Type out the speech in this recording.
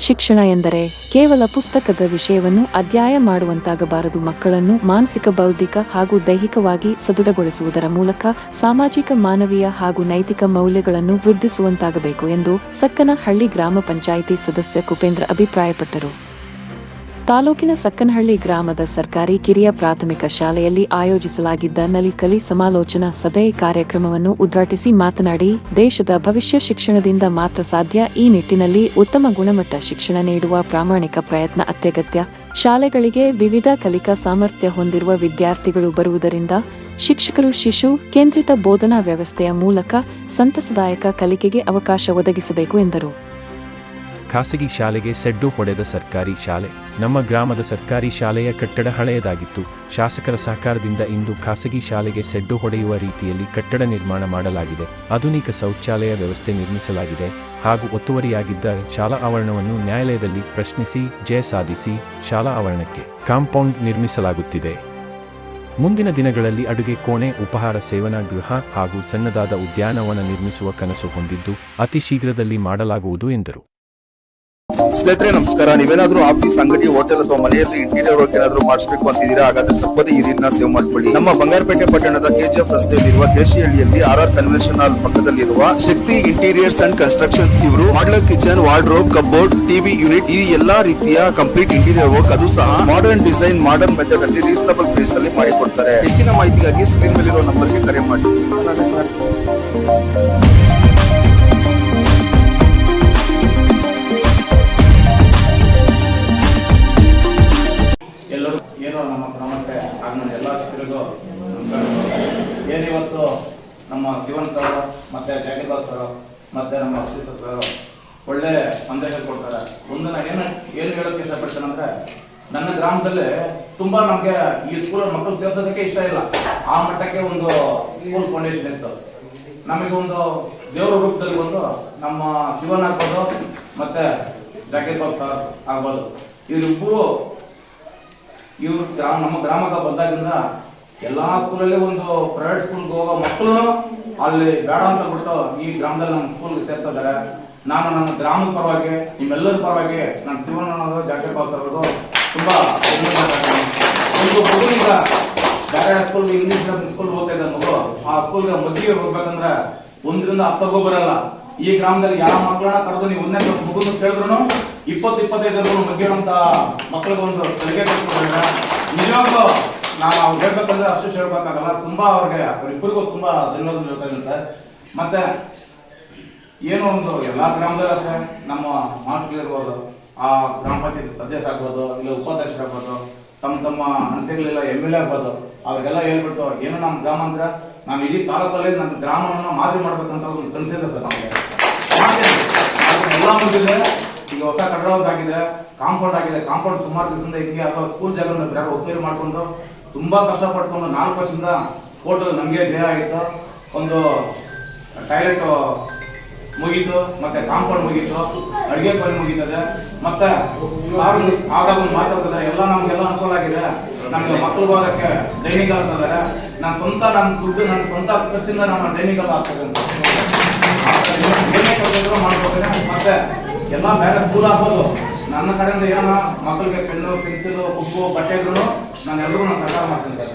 ಶಿಕ್ಷಣ ಎಂದರೆ ಕೇವಲ ಪುಸ್ತಕದ ವಿಷಯವನ್ನು ಅಧ್ಯಯನ ಮಾಡುವಂತಾಗಬಾರದು. ಮಕ್ಕಳನ್ನು ಮಾನಸಿಕ, ಬೌದ್ಧಿಕ ಹಾಗೂ ದೈಹಿಕವಾಗಿ ಸದೃಢಗೊಳಿಸುವುದರ ಮೂಲಕ ಸಾಮಾಜಿಕ, ಮಾನವೀಯ ಹಾಗೂ ನೈತಿಕ ಮೌಲ್ಯಗಳನ್ನು ವೃದ್ಧಿಸುವಂತಾಗಬೇಕು ಎಂದು ಸಕ್ಕನಹಳ್ಳಿ ಗ್ರಾಮ ಪಂಚಾಯಿತಿ ಸದಸ್ಯ ಕುಪೇಂದ್ರ ಅಭಿಪ್ರಾಯಪಟ್ಟರು. ತಾಲೂಕಿನ ಸಕ್ಕನಹಳ್ಳಿ ಗ್ರಾಮದ ಸರ್ಕಾರಿ ಕಿರಿಯ ಪ್ರಾಥಮಿಕ ಶಾಲೆಯಲ್ಲಿ ಆಯೋಜಿಸಲಾಗಿದ್ದ ನಲಿಕಲಿ ಸಮಾಲೋಚನಾ ಸಭೆ ಕಾರ್ಯಕ್ರಮವನ್ನು ಉದ್ಘಾಟಿಸಿ ಮಾತನಾಡಿ, ದೇಶದ ಭವಿಷ್ಯ ಶಿಕ್ಷಣದಿಂದ ಮಾತ್ರ ಸಾಧ್ಯ. ಈ ನಿಟ್ಟಿನಲ್ಲಿ ಉತ್ತಮ ಗುಣಮಟ್ಟ ಶಿಕ್ಷಣ ನೀಡುವ ಪ್ರಾಮಾಣಿಕ ಪ್ರಯತ್ನ ಅತ್ಯಗತ್ಯ. ಶಾಲೆಗಳಿಗೆ ವಿವಿಧ ಕಲಿಕಾ ಸಾಮರ್ಥ್ಯ ಹೊಂದಿರುವ ವಿದ್ಯಾರ್ಥಿಗಳು ಬರುವುದರಿಂದ ಶಿಕ್ಷಕರು ಶಿಶು ಕೇಂದ್ರಿತ ಬೋಧನಾ ವ್ಯವಸ್ಥೆಯ ಮೂಲಕ ಸಂತಸದಾಯಕ ಕಲಿಕೆಗೆ ಅವಕಾಶ ಒದಗಿಸಬೇಕು ಎಂದರು. ಖಾಸಗಿ ಶಾಲೆಗೆ ಸೆಡ್ಡು ಹೊಡೆದ ಸರ್ಕಾರಿ ಶಾಲೆ. ನಮ್ಮ ಗ್ರಾಮದ ಸರ್ಕಾರಿ ಶಾಲೆಯ ಕಟ್ಟಡ ಹಳೆಯದಾಗಿತ್ತು. ಶಾಸಕರ ಸಹಕಾರದಿಂದ ಇಂದು ಖಾಸಗಿ ಶಾಲೆಗೆ ಸೆಡ್ಡು ಹೊಡೆಯುವ ರೀತಿಯಲ್ಲಿ ಕಟ್ಟಡ ನಿರ್ಮಾಣ ಮಾಡಲಾಗಿದೆ. ಆಧುನಿಕ ಶೌಚಾಲಯ ವ್ಯವಸ್ಥೆ ನಿರ್ಮಿಸಲಾಗಿದೆ ಹಾಗೂ ಒತ್ತುವರಿಯಾಗಿದ್ದ ಶಾಲಾ ಆವರಣವನ್ನು ನ್ಯಾಯಾಲಯದಲ್ಲಿ ಪ್ರಶ್ನಿಸಿ ಜಯ ಸಾಧಿಸಿ ಶಾಲಾ ಆವರಣಕ್ಕೆ ಕಾಂಪೌಂಡ್ ನಿರ್ಮಿಸಲಾಗುತ್ತಿದೆ. ಮುಂದಿನ ದಿನಗಳಲ್ಲಿ ಅಡುಗೆ ಕೋಣೆ, ಉಪಹಾರ ಸೇವನಾ ಗೃಹ ಹಾಗೂ ಸಣ್ಣದಾದ ಉದ್ಯಾನವನ ನಿರ್ಮಿಸುವ ಕನಸು ಹೊಂದಿದ್ದು ಅತಿ ಶೀಘ್ರದಲ್ಲಿ ಮಾಡಲಾಗುವುದು ಎಂದರು. ಸ್ನೇಹಿತರೆ ನಮಸ್ಕಾರ. ನೀವೇನಾದ್ರೂ ಆಫೀಸ್, ಅಂಗಡಿ, ಹೋಟೆಲ್ ಅಥವಾ ಮನೆಯಲ್ಲಿ ಇಂಟೀರಿಯರ್ ವರ್ಕ್ ಏನಾದ್ರೂ ಮಾಡಿಸಬೇಕು ಅಂತಿದ್ದೀರಾ? ಹಾಗಾದ್ರೆ ತಪ್ಪದೆ ಈ ರೀತಿನ ಸೇವ್ ಮಾಡ್ಕೊಳ್ಳಿ. ನಮ್ಮ ಬಂಗಾರಪೇಟೆ ಪಟ್ಟಣದ KGF ರಸ್ತೆಯಲ್ಲಿರುವ ದೇಶಿಹಳ್ಳಿಯಲ್ಲಿ RR ಕನ್ವೆನ್ಷನ್ ಹಾಲ್ ಪಕ್ಕದಲ್ಲಿರುವ ಶಕ್ತಿ ಇಂಟೀರಿಯರ್ಸ್ ಅಂಡ್ ಕನ್ಸ್ಟ್ರಕ್ಷನ್ಸ್ ಇವರು modular kitchen, wardrobe, cupboard, TV unit ಈ ಎಲ್ಲಾ ರೀತಿಯ ಕಂಪ್ಲೀಟ್ ಇಂಟೀರಿಯರ್ ವರ್ಕ್, ಅದು ಸಹ ಮಾಡರ್ನ್ ಡಿಸೈನ್, ಮಾಡರ್ನ್ ಮೆಥಡ್ ಅಲ್ಲಿ ರೀಸನಬಲ್ ಪ್ರೈಸ್ ನಲ್ಲಿ ಮಾಡಿಕೊಡ್ತಾರೆ. ಹೆಚ್ಚಿನ ಮಾಹಿತಿಗಾಗಿ ಸ್ಕ್ರೀನ್ ಮೇಲಿರುವ ನಂಬರ್ಗೆ ಕರೆ ಮಾಡಿ. ನಮ್ಮ ಗ್ರಾಮಕ್ಕೆ ಆಗಮನ ಎಲ್ಲ ಶಿಕ್ಷಕರಿಗೂ ಏನಿವತ್ತು ನಮ್ಮ ಶಿವನ್ ಸರ್ ಮತ್ತೆ ಜಾಕಿರ್ಬಾಗ್ ಸರ್ ಮತ್ತೆ ನಮ್ಮ ಆಫೀಸರ್ ಸರ್ ಒಳ್ಳೆ ಸಂದೇಶ ಕೊಡ್ತಾರೆ. ಒಂದು ನಾನು ಏನು ಹೇಳೋಕೆ ಇಷ್ಟಪಡ್ತೇನೆ ಅಂದ್ರೆ, ನನ್ನ ಗ್ರಾಮದಲ್ಲಿ ತುಂಬಾ ನಮಗೆ ಈ ಸ್ಕೂಲಲ್ಲಿ ಮಕ್ಕಳು ಸೇರ್ಸೋದಕ್ಕೆ ಇಷ್ಟ ಇಲ್ಲ. ಆ ಮಟ್ಟಕ್ಕೆ ಒಂದು ಸ್ಕೂಲ್ ಫೌಂಡೇಶನ್ ಇತ್ತು. ನಮಗೆ ಒಂದು ದೇವರ ರೂಪದಲ್ಲಿ ಒಂದು ನಮ್ಮ ಶಿವನ್ ಆಗ್ಬೋದು ಮತ್ತೆ ಜಾಕಿರ್ಬಾಗ್ ಸರ್ ಆಗ್ಬೋದು, ಇವರಿಬ್ಬರು ನಮ್ಮ ಗ್ರಾಮಕ್ಕೆ ಬಂದಾಗಿಂದ ಎಲ್ಲಾ ಸ್ಕೂಲಲ್ಲಿ ಒಂದು ಪ್ರೈವೇಟ್ ಸ್ಕೂಲ್ಗೆ ಹೋಗೋ ಮಕ್ಕಳು ಅಲ್ಲಿ ಬೇಡ ಅಂತ ಬಿಟ್ಟು ಈ ಗ್ರಾಮದಲ್ಲಿ ನಮ್ಮ ಸ್ಕೂಲ್ಗೆ ಸೇರ್ತಾ ಇದ್ದಾರೆ. ನಾನು ನನ್ನ ಗ್ರಾಮದ ಪರವಾಗಿ, ನಿಮ್ಮೆಲ್ಲರ ಪರವಾಗಿ ನಾನು ಶಿವಣ್ಣ ಜಾಕಿರ್ಬಾಗ್ ಸರ್ ಅವರು ತುಂಬಾ ಒಂದು ಮಗು ಈಗ ಬೇರೆ ಸ್ಕೂಲ್ ಇಂಗ್ಲಿಷ್ ಸ್ಕೂಲ್ ಹೋಗ್ತಾ ಇದ್ದ ಮಗು ಆ ಸ್ಕೂಲ್ಗೆ ಮದುವೆ ಹೋಗ್ಬೇಕಂದ್ರೆ 1ರಿಂದ 10 ಬರಲ್ಲ. ಈ ಗ್ರಾಮದಲ್ಲಿ ಯಾವ ಮಕ್ಕಳನ್ನ ಕರೆದು ನೀವು 1ನೇ ಕ್ಲಾಸ್ ಮಗುನ ಕೇಳಿದ್ರು 20-25 ಮಗ್ಗಿರೋಂತ ಮಕ್ಕಳಿಗೆ ಒಂದು ಕಲಿಕೆ ಕೊಡ್ತಾರೆ. ನಿಜವಾಗ್ಲೂ ನಾನು ಅವ್ರು ಹೇಳ್ಬೇಕಂದ್ರೆ ಅಷ್ಟು ಹೇಳ್ಬೇಕಾಗಲ್ಲ. ತುಂಬಾ ಅವ್ರಿಬ್ಬರಿಗೂ ತುಂಬಾ ಧನ್ಯವಾದ ಬೇಕಾಗುತ್ತೆ. ಮತ್ತೆ ಏನೋ ಒಂದು ಎಲ್ಲಾ ಗ್ರಾಮದಲ್ಲಿ ಅಷ್ಟೇ ನಮ್ಮ ಮಾತುಗಳಿರ್ಬೋದು, ಆ ಗ್ರಾಮ ಪಂಚಾಯತ್ ಸದಸ್ಯ ಆಗ್ಬೋದು, ಇಲ್ಲ ಉಪಾಧ್ಯಕ್ಷರಾಗ್ಬೋದು, ತಮ್ಮ ಅನಿಸಿಕೆಗಳಿಲ್ಲ MLA ಆಗ್ಬೋದು, ಅವ್ರಿಗೆಲ್ಲ ಹೇಳ್ಬಿಟ್ಟು ಏನು ನಮ್ಮ ಗ್ರಾಮ ಅಂದ್ರೆ ನಾನು ಇಡೀ ತಾಲೂಕಲ್ಲಿ ನನ್ನ ಗ್ರಾಮವನ್ನು ಮಾದರಿ ಮಾಡ್ಬೇಕಂತ ಒಂದು ಕನಸಿದೆ ಸರ್ ನಮಗೆ. ಎಲ್ಲ ಮುಂದಿದೆ. ಈಗ ಹೊಸ ಕಟ್ಟಡವಾಗಿದೆ, ಕಾಂಪೌಂಡ್ ಆಗಿದೆ. ಕಾಂಪೌಂಡ್ ಸುಮಾರು ದಿವಸದಿಂದ ಹಿಂಗೆ ಅಥವಾ ಸ್ಕೂಲ್ ಜಾಗವನ್ನು ಬೇರೆ ಒತ್ತುವರಿ ಮಾಡಿಕೊಂಡು ತುಂಬಾ ಕಷ್ಟಪಟ್ಕೊಂಡು 4 ವರ್ಷದಿಂದ ಕೋರ್ಟ್ ನಮಗೆ ಜಯ ಆಗಿತ್ತು. ಒಂದು ಟಾಯ್ಲೆಟ್ ಮುಗೀತು, ಮತ್ತೆ ಕಾಂಪೌಂಡ್ ಮುಗೀತು, ಅಡುಗೆ ಕೋಣೆ ಮುಗೀತದೆ, ಮತ್ತೆ ಆಗಾಗ ಮಾತಾಡ್ತಿದ್ದಾರೆ. ಎಲ್ಲ ನಮ್ಗೆಲ್ಲ ಅನುಕೂಲ ಆಗಿದೆ. ನಮ್ಗೆ ಮಕ್ಕಳಿಗೆ ಹೋಗೋದಕ್ಕೆ ಡೈನಿಂಗ್ ಹಾಲ್ ಇದ್ದಾರೆ. ನನ್ನ ಸ್ವಂತ ದುಡ್ಡು, ನನ್ನ ಸ್ವಂತ ಖರ್ಚಿಂದ ನಮ್ಮ ಡೈನಿಂಗ್ ಹಾಲ್ ಆಗ್ತದೆ ಅಂತ ಮಾಡ್ಕೊಡ್ತೇನೆ. ಮತ್ತೆ ಎಲ್ಲ ಬೇರೆ ಸ್ಕೂಲ್ ಆಗ್ಬೋದು, ನನ್ನ ಕಡೆಯಿಂದ ಏನೋ ಮಕ್ಕಳಿಗೆ ಪೆನ್ನು, ಪೆನ್ಸಿಲ್, ಬುಕ್ಕು, ಬಟ್ಟೆ ಇದ್ರು ನಾನು ಎಲ್ಲರೂ ಸಹಕಾರ ಮಾಡ್ತೇನೆ ಸರ್.